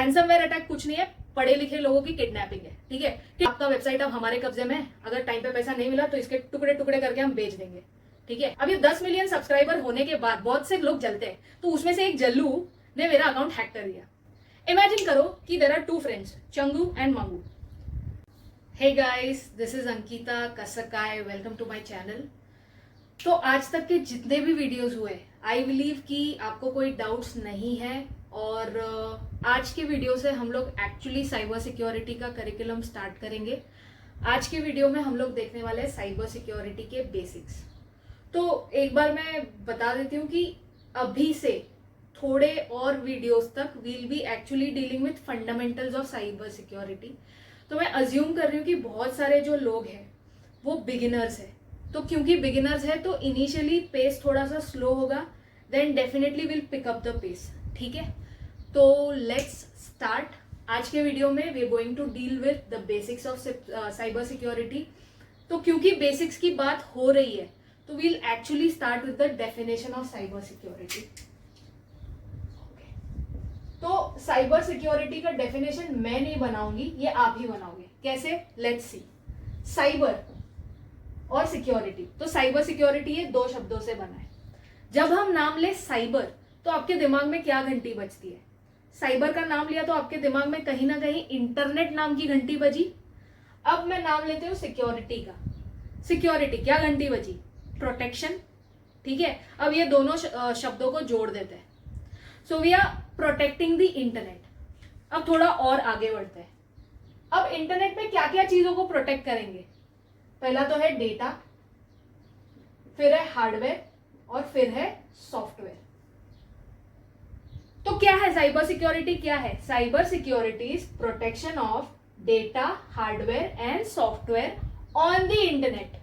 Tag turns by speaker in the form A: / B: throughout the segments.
A: Ransomware attack कुछ नहीं है, पढ़े लिखे लोगों की किडनैपिंग है। ठीक है, कि आपका वेबसाइट अब हमारे कब्जे में है, अगर टाइम पे पैसा नहीं मिला तो इसके टुकड़े टुकड़े करके हम बेच देंगे। ठीक है, अब ये 10 मिलियन सब्सक्राइबर होने के बाद बहुत से लोग जलते हैं, तो उसमें से एक जल्लू ने मेरा अकाउंट हैक कर दिया। इमेजिन करो कि there are two friends, Changu and Mangu. Hey guys, this is Ankita Kaskay, welcome to my channel. तो आज तक के जितने भी वीडियोस हुए, आई बिलीव कि आपको कोई डाउट्स नहीं है, और आज के वीडियो से हम लोग एक्चुअली साइबर सिक्योरिटी का करिकुलम स्टार्ट करेंगे। आज के वीडियो में हम लोग देखने वाले हैं साइबर सिक्योरिटी के बेसिक्स। तो एक बार मैं बता देती हूँ कि अभी से थोड़े और वीडियोस तक we'll be actually dealing with fundamentals of cyber security. तो मैं अज्यूम कर रही हूँ कि बहुत सारे जो लोग हैं वो बिगिनर्स हैं, तो क्योंकि बिगिनर्स है तो इनिशियली पेस थोड़ा सा स्लो होगा, then definitely will pick up the pace. ठीक है, तो लेट्स स्टार्ट। आज के वीडियो में we are going to deal with the basics of cyber security. तो क्योंकि बेसिक्स की बात हो रही है तो we'll actually start with the definition of cyber security. तो साइबर सिक्योरिटी का डेफिनेशन मैं नहीं बनाऊंगी, ये आप ही बनाओगे। कैसे? Let's see. साइबर और सिक्योरिटी, तो साइबर सिक्योरिटी ये दो शब्दों से बना है। जब हम नाम ले साइबर तो आपके दिमाग में क्या घंटी बजती है? साइबर का नाम लिया तो आपके दिमाग में कहीं ना कहीं इंटरनेट नाम की घंटी बजी। अब मैं नाम लेती हूँ सिक्योरिटी का। सिक्योरिटी क्या घंटी बजी? प्रोटेक्शन। ठीक है, अब ये दोनों शब्दों को जोड़ देते हैं। So we are protecting the internet. अब थोड़ा और आगे बढ़ते हैं। अब इंटरनेट में क्या क्या चीजों को प्रोटेक्ट करेंगे? पहला तो है डेटा, फिर है हार्डवेयर और फिर है सॉफ्टवेयर। तो क्या है साइबर सिक्योरिटी? क्या है cyber security? Is protection of data, hardware and software on the internet.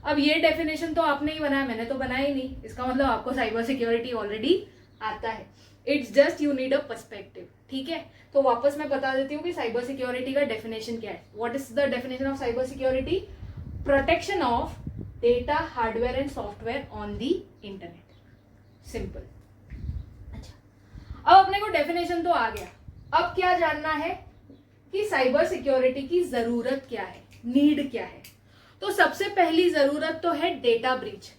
A: अब ये डेफिनेशन तो आपने ही बनाया, मैंने तो बनाया ही नहीं। इसका मतलब आपको साइबर सिक्योरिटी ऑलरेडी आता है। It's just you need a perspective. ठीक है, तो वापस मैं बता देती हूँ कि साइबर सिक्योरिटी का डेफिनेशन क्या है। What is the definition of cyber security? Protection of data, hardware and software on the internet. Simple. अच्छा, अब अपने को डेफिनेशन तो आ गया। अब क्या जानना है कि साइबर सिक्योरिटी की जरूरत क्या है, नीड क्या है? तो सबसे पहली जरूरत तो है डेटा ब्रीच।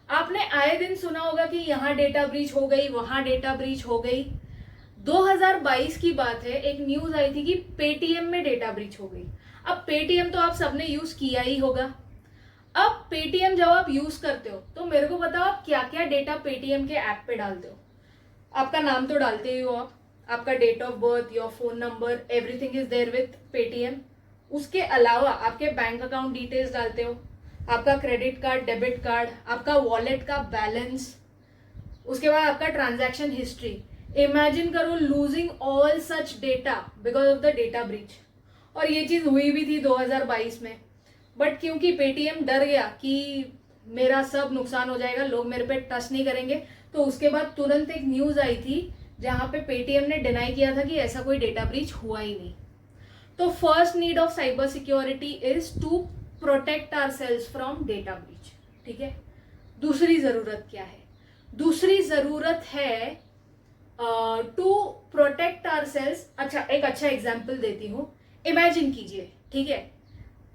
A: आपने आए दिन सुना होगा कि यहां डेटा ब्रीच हो गई, वहां डेटा ब्रीच हो गई। 2022 की बात है, एक न्यूज आई थी कि पेटीएम में डेटा ब्रीच हो गई। अब पेटीएम तो आप सबने यूज किया ही होगा। अब पेटीएम जब आप यूज करते हो तो मेरे को बताओ आप क्या क्या डेटा पेटीएम के ऐप पे डालते हो? आपका नाम तो डालते ही हो आप, आपका date of birth, your phone number, everything is there with Paytm. उसके अलावा आपके बैंक अकाउंट डिटेल्स डालते हो, आपका क्रेडिट कार्ड, डेबिट कार्ड, आपका वॉलेट का बैलेंस, उसके बाद आपका ट्रांजैक्शन हिस्ट्री। इमेजिन करो losing all such data because of the data breach. और ये चीज हुई भी थी 2022 में, बट क्योंकि पेटीएम डर गया कि मेरा सब नुकसान हो जाएगा, लोग मेरे पे ट्रस्ट नहीं करेंगे, तो उसके बाद तुरंत एक न्यूज आई थी जहां पे पेटीएम ने डिनाई किया था कि ऐसा कोई डेटा ब्रीच हुआ ही नहीं। तो first need of cyber security is to protect ourselves from data breach. ठीक है, दूसरी जरूरत क्या है? दूसरी जरूरत है टू प्रोटेक्ट आवरसेल्व्स। अच्छा, एक अच्छा एग्जांपल देती हूँ। इमेजिन कीजिए, ठीक है,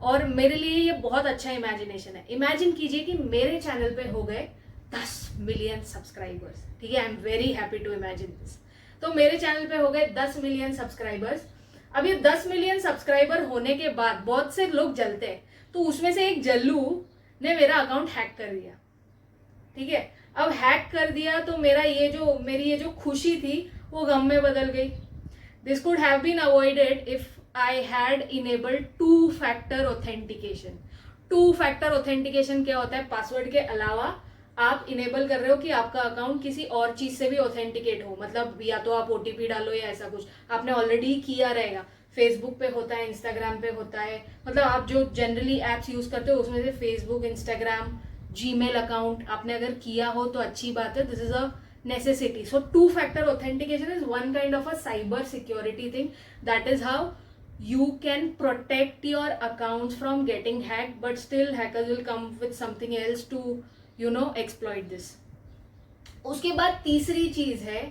A: और मेरे लिए ये बहुत अच्छा इमेजिनेशन है। इमेजिन कीजिए कि मेरे चैनल पे हो गए 10 मिलियन सब्सक्राइबर्स। ठीक है, I am very happy to imagine this. तो मेरे चैनल पे हो गए 10 मिलियन सब्सक्राइबर्स। अब ये 10 मिलियन सब्सक्राइबर होने के बाद बहुत से लोग जलते हैं, तो उसमें से एक जल्लू ने मेरा अकाउंट हैक कर दिया। ठीक है, अब हैक कर दिया तो मेरी ये जो खुशी थी वो गम में बदल गई। This could have been avoided if I had enabled two factor authentication. Two factor authentication क्या होता है? पासवर्ड के अलावा आप इनेबल कर रहे हो कि आपका अकाउंट किसी और चीज से भी ऑथेंटिकेट हो, मतलब या तो आप ओटीपी डालो या ऐसा कुछ आपने ऑलरेडी किया रहेगा। फेसबुक पे होता है, इंस्टाग्राम पे होता है, मतलब आप जो जनरली एप्स यूज करते हो उसमें से फेसबुक, इंस्टाग्राम, जीमेल अकाउंट आपने अगर किया हो तो अच्छी बात है। This is a necessity. So two factor authentication is one kind of a cyber security thing. That is how you can protect your accounts from getting hacked, but still hackers will come with something else to exploit this. उसके बाद तीसरी चीज है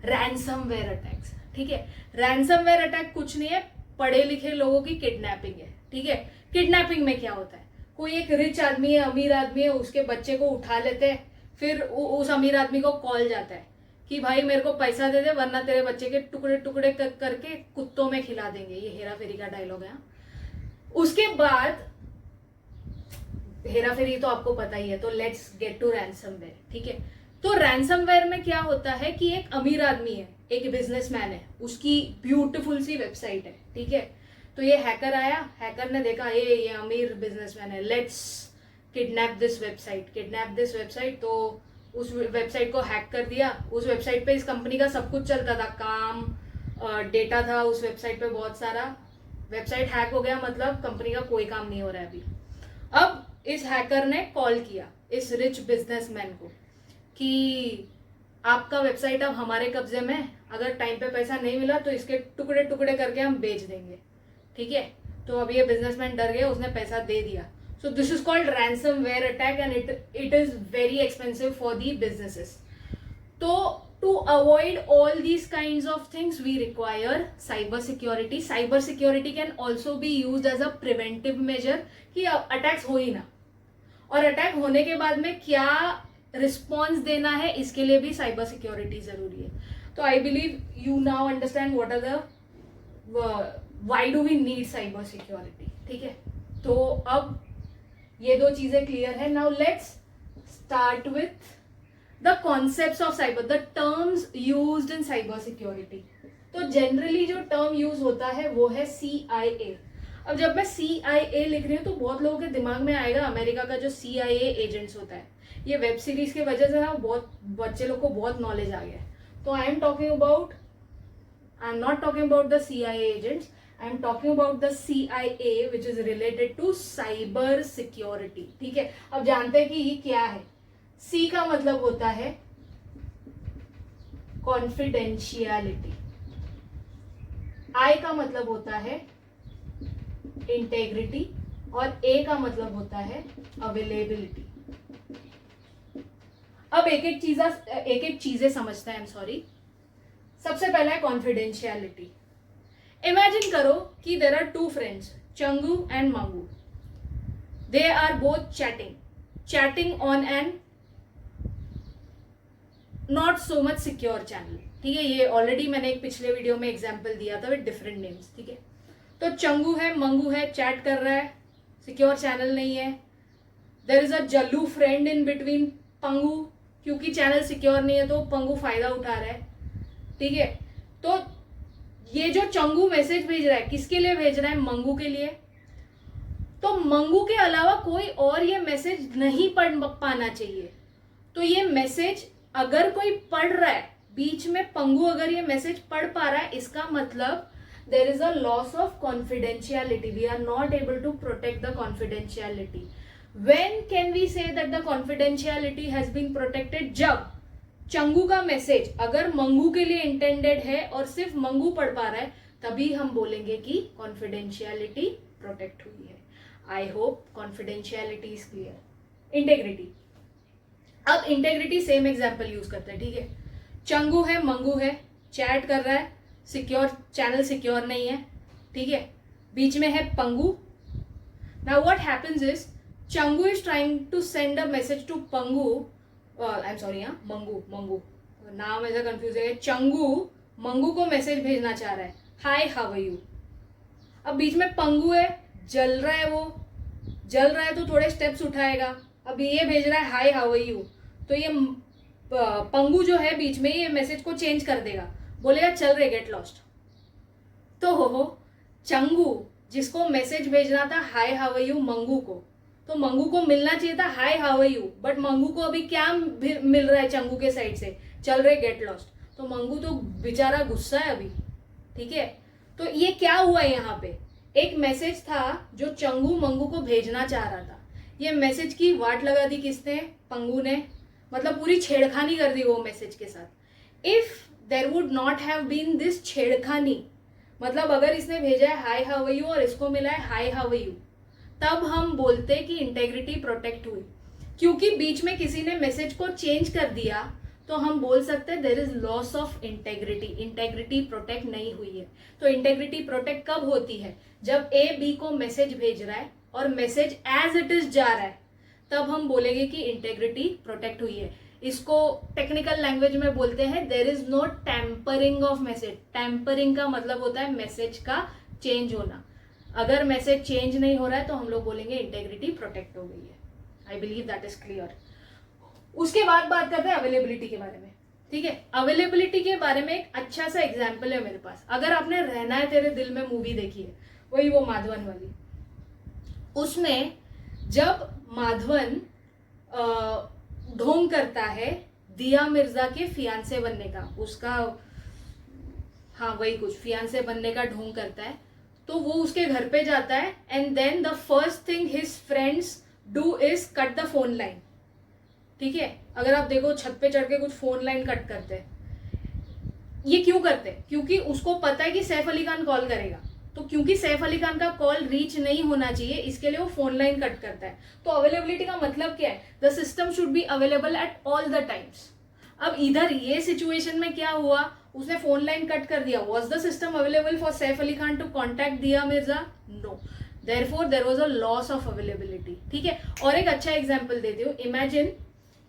A: ransomware attacks. ठीक है। Ransomware attack कुछ नहीं है, पढ़े लिखे लोगों की किडनैपिंग है, ठीक है। किडनैपिंग में क्या होता है, कोई एक रिच आदमी है, अमीर आदमी है, उसके बच्चे को उठा लेते हैं, फिर उस अमीर आदमी को कॉल जाता है कि भाई मेरे को पैसा दे दे वरना तेरे बच्चे के टुकड़े टुकड़े करके कुत्तों में खिला देंगे। ये हेरा फेरी का डायलॉग है। उसके बाद हेरा फेरी तो आपको पता ही है, तो लेट्स गेट टू रैंसमवेयर, ठीक है। तो रैंसमवेयर में क्या होता है कि एक अमीर आदमी है, एक बिजनेसमैन है, उसकी ब्यूटीफुल सी वेबसाइट है, ठीक है। तो ये हैकर आया, हैकर ने देखा ये अमीर बिजनेसमैन है, लेट्स किडनैप दिस वेबसाइट। तो उस वेबसाइट को हैक कर दिया। उस वेबसाइट पे इस कंपनी का सब कुछ चलता था, काम, डेटा था उस वेबसाइट पे बहुत सारा। वेबसाइट हैक हो गया, मतलब कंपनी का कोई काम नहीं हो रहा है अभी। अब इस हैकर ने कॉल किया इस रिच बिजनेसमैन को कि आपका वेबसाइट अब हमारे कब्जे में है, अगर टाइम पे पैसा नहीं मिला तो इसके टुकड़े टुकड़े करके हम बेच देंगे, ठीक है। तो अब ये बिजनेसमैन डर गया, उसने पैसा दे दिया। So this is called ransomware attack and it is very expensive for the businesses. तो to avoid all these kinds of things we require cyber security. Cyber security can also be used as a preventive measure कि attacks हो ही ना, और attack होने के बाद में क्या रिस्पॉन्स देना है इसके लिए भी साइबर सिक्योरिटी जरूरी है। तो I believe you now understand what are the why do we need cyber security, ठीक है। तो अब ये दो चीजें क्लियर है। Now let's start with the concepts of cyber, the terms used in cyber security. तो जनरली जो टर्म यूज होता है वो है CIA। अब जब मैं CIA लिख रही हूँ तो बहुत लोगों के दिमाग में आएगा अमेरिका का जो CIA एजेंट्स होता है। ये वेब सीरीज की वजह से ना बहुत बच्चे लोग को बहुत नॉलेज आ गया है। तो I am not talking about the CIA agents, I am talking about the CIA which is related to cyber security, ठीक है। अब जानते हैं कि ये क्या है। सी का मतलब होता है कॉन्फिडेंशियलिटी, आई का मतलब होता है इंटेग्रिटी और ए का मतलब होता है अवेलेबिलिटी। अब एक एक चीजें समझते हैं। सॉरी, सबसे पहला है कॉन्फिडेंशियलिटी। इमेजिन करो कि there are two friends, Changu and Mangu. They are both chatting on an not so much secure channel, ठीक है। ये ऑलरेडी मैंने एक पिछले वीडियो में एग्जांपल दिया था विद डिफरेंट नेम्स, ठीक है। तो चंगू है, मंगू है, चैट कर रहा है, सिक्योर चैनल नहीं है। देयर इज अ जल्लू फ्रेंड इन बिटवीन पंगू, क्योंकि चैनल सिक्योर नहीं है तो पंगू फायदा उठा रहा है, ठीक है। तो ये जो चंगू मैसेज भेज रहा है किसके लिए भेज रहा है, मंगू के लिए। तो मंगू के अलावा कोई और ये मैसेज नहीं पढ़ पाना चाहिए। तो ये मैसेज अगर कोई पढ़ रहा है बीच में, पंगू अगर ये मैसेज पढ़ पा रहा है, इसका मतलब there is a loss of confidentiality. We are not able to protect the confidentiality. When can we say that the confidentiality has been protected? जब चंगू का मैसेज अगर मंगू के लिए इंटेंडेड है और सिर्फ मंगू पढ़ पा रहा है, तभी हम बोलेंगे कि कॉन्फिडेंशियलिटी प्रोटेक्ट हुई है। I hope confidentiality is clear. Integrity, अब इंटेग्रिटी सेम एग्जांपल यूज करते हैं, ठीक है। चंगू है, मंगू है, चैट कर रहा है, सिक्योर चैनल सिक्योर नहीं है, ठीक है। बीच में है Pangu. Now what happens is Changu is trying to send a message to Pangu, I am sorry, Mangu नाम ऐसा कंफ्यूज है। चंगू मंगू को मैसेज भेजना चाह रहा है, हाय हाउ आर यू। अब बीच में पंगू है, जल रहा है तो थोड़े स्टेप्स उठाएगा। अब ये भेज रहा है हाय हाउ आर यू, तो ये पंगू जो है बीच में ये मैसेज को चेंज कर देगा, बोलेगा चल रे गेट लॉस्ट। तो हो चंगू जिसको मैसेज भेजना था hi how are you Mangu को, तो मंगू को मिलना चाहिए था hi how are you, but Mangu को अभी क्या मिल रहा है चंगू के साइड से, चल रे गेट लॉस्ट। तो मंगू तो बेचारा गुस्सा है अभी, ठीक है। तो ये क्या हुआ यहाँ पे, एक मैसेज था जो चंगू मंगू को भेजना चाह रहा था, ये मैसेज की वाट लगा दी किसने, पंगू ने, मतलब पूरी छेड़खानी कर दी वो मैसेज के साथ। If there would not have been this छेड़खानी, मतलब अगर इसने भेजा है हाय हाउ आर यू और इसको मिला है हाय हाउ आर यू, तब हम बोलते कि इंटेग्रिटी प्रोटेक्ट हुई। क्योंकि बीच में किसी ने मैसेज को चेंज कर दिया, तो तो हम बोल सकते हैं there is loss of integrity, integrity protect नहीं हुई है। तो इंटेग्रिटी प्रोटेक्ट कब होती है? जब ए बी को मैसेज भेज रहा है और मैसेज एज इट इज जा रहा है, तब हम बोलेंगे कि इंटेग्रिटी प्रोटेक्ट हुई है। इसको टेक्निकल लैंग्वेज में बोलते हैं there is no tampering of message. Tampering का मतलब होता है मैसेज का चेंज होना। अगर मैसेज चेंज नहीं हो रहा है तो हम लोग बोलेंगे इंटेग्रिटी प्रोटेक्ट हो गई है। I believe that is clear. उसके बाद बात करते हैं अवेलेबिलिटी के बारे में। ठीक है, अवेलेबिलिटी के बारे में एक अच्छा सा एग्जाम्पल है मेरे पास। अगर आपने रहना है तेरे दिल में मूवी देखी है, वही वो माधवन वाली, उसमें जब माधवन ढोंग करता है दिया मिर्जा के फियांसे बनने का, उसका हाँ वही कुछ फियांसे बनने का ढोंग करता है, तो वो उसके घर पे जाता है and then the first thing his friends do is cut the phone line. ठीक है, अगर आप देखो छत पे चढ़ के कुछ फोन लाइन कट करते हैं। ये क्यों करते हैं? क्योंकि उसको पता है कि सैफ अली खान कॉल करेगा, तो क्योंकि सैफ अली खान का कॉल रीच नहीं होना चाहिए, इसके लिए वो फोन लाइन कट करता है। तो अवेलेबिलिटी का मतलब क्या है? The system should be available at all the times. अब इधर ये सिचुएशन में क्या हुआ, उसने फोन लाइन कट कर दिया। Was the system available for Saif Ali Khan to contact Dia Mirza? No, therefore there was a loss of availability. ठीक है, और एक अच्छा एग्जाम्पल देती हूँ। इमेजिन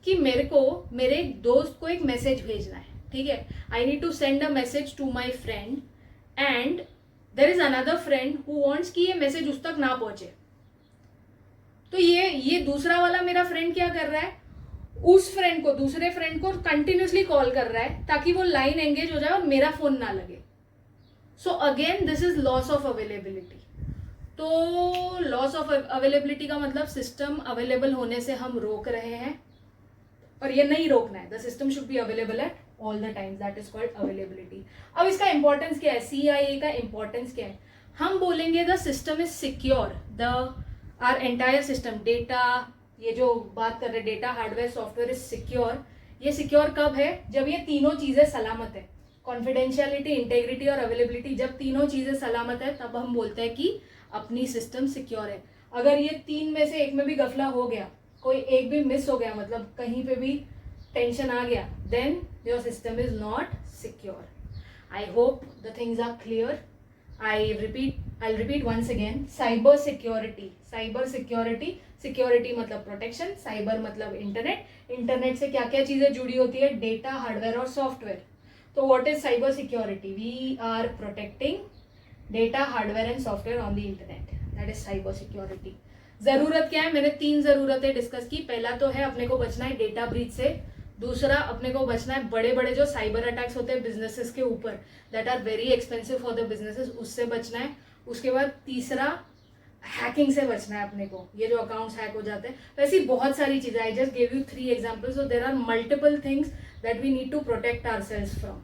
A: कि मेरे एक दोस्त को एक मैसेज भेजना है। ठीक है, I need to send a message to my friend and there is another friend who wants कि ये मैसेज उस तक ना पहुंचे। तो ये दूसरा वाला मेरा फ्रेंड क्या कर रहा है, उस फ्रेंड को, दूसरे फ्रेंड को कंटिन्यूसली कॉल कर रहा है ताकि वो लाइन एंगेज हो जाए और मेरा फोन ना लगे। So again this is loss of availability. तो लॉस ऑफ अवेलेबिलिटी का मतलब सिस्टम अवेलेबल होने से हम रोक रहे हैं, और ये नहीं रोकना है। The system should be available at all the times, that is called availability. अब इसका इंपॉर्टेंस क्या है, CIA का इंपॉर्टेंस क्या है? हम बोलेंगे the system is secure, our entire system, data, ये जो बात कर रहे हैं data, hardware, software is secure. ये सिक्योर कब है? जब ये तीनों चीजें सलामत है। कॉन्फिडेंशियलिटी, इंटेग्रिटी और अवेलेबिलिटी, जब तीनों चीजें सलामत है तब हम बोलते हैं कि अपनी सिस्टम सिक्योर है। अगर ये तीन में से एक में भी गफला हो गया, कोई एक भी मिस हो गया, मतलब कहीं पे भी टेंशन आ गया, then your system is not secure. I hope the things are clear. I'll repeat once again. Cyber security, cyber security, security मतलब प्रोटेक्शन, साइबर मतलब इंटरनेट। इंटरनेट से क्या क्या चीजें जुड़ी होती है? डेटा, हार्डवेयर और सॉफ्टवेयर। तो what is cyber security? We are protecting data, hardware and software on the internet, that is cyber security. जरूरत क्या है? मैंने 3 जरूरतें डिस्कस की। पहला तो है अपने को बचना है डेटा ब्रीच से। दूसरा, अपने को बचना है बड़े बड़े जो साइबर अटैक्स होते हैं बिजनेसेस के ऊपर, that are very expensive for the businesses, उससे बचना है। उसके बाद तीसरा, हैकिंग से बचना है अपने को, ये जो अकाउंट्स हैक हो जाते हैं। वैसी बहुत सारी चीजें, I just give you 3 examples, so there are multiple things that we need to protect ourselves from.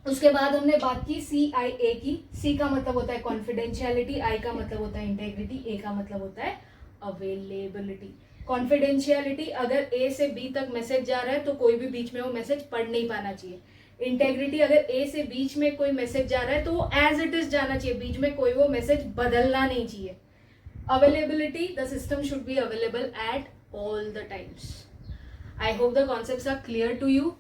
A: उसके बाद हमने बात की CIA की। C का मतलब होता है कॉन्फिडेंशियलिटी, I का मतलब होता है इंटेग्रिटी, A का मतलब होता है अवेलेबिलिटी। कॉन्फिडेंशियलिटी, अगर A से B तक मैसेज जा रहा है तो कोई भी बीच में वो मैसेज पढ़ नहीं पाना चाहिए। इंटेग्रिटी, अगर A से बीच में कोई मैसेज जा रहा है तो वो एज इट इज जाना चाहिए, बीच में कोई वो मैसेज बदलना नहीं चाहिए। Availability, the system should be available at all the times. I hope the concepts are clear to you.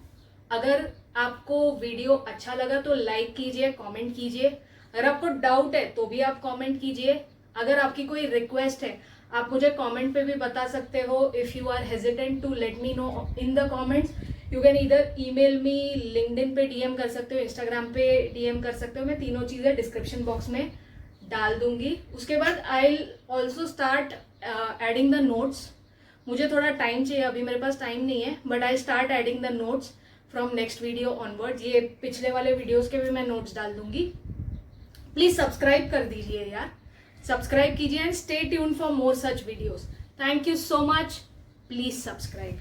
A: अगर आपको वीडियो अच्छा लगा तो लाइक कीजिए, कमेंट कीजिए। अगर आपको डाउट है तो भी आप कमेंट कीजिए। अगर आपकी कोई रिक्वेस्ट है, आप मुझे कमेंट पे भी बता सकते हो। If you are hesitant to let me know in the comments, you can either email me, LinkedIn पे DM कर सकते हो, इंस्टाग्राम पे DM कर सकते हो। मैं तीनों चीजें डिस्क्रिप्शन बॉक्स में डाल दूंगी। उसके बाद I will also start adding the notes. मुझे थोड़ा टाइम चाहिए, अभी मेरे पास टाइम नहीं है, but I start adding the notes from next video onwards. ये पिछले वाले वीडियोस के भी मैं नोट्स डाल दूंगी। प्लीज सब्सक्राइब कर दीजिए यार, सब्सक्राइब कीजिए and stay tuned for more such videos. Thank you so much, please subscribe.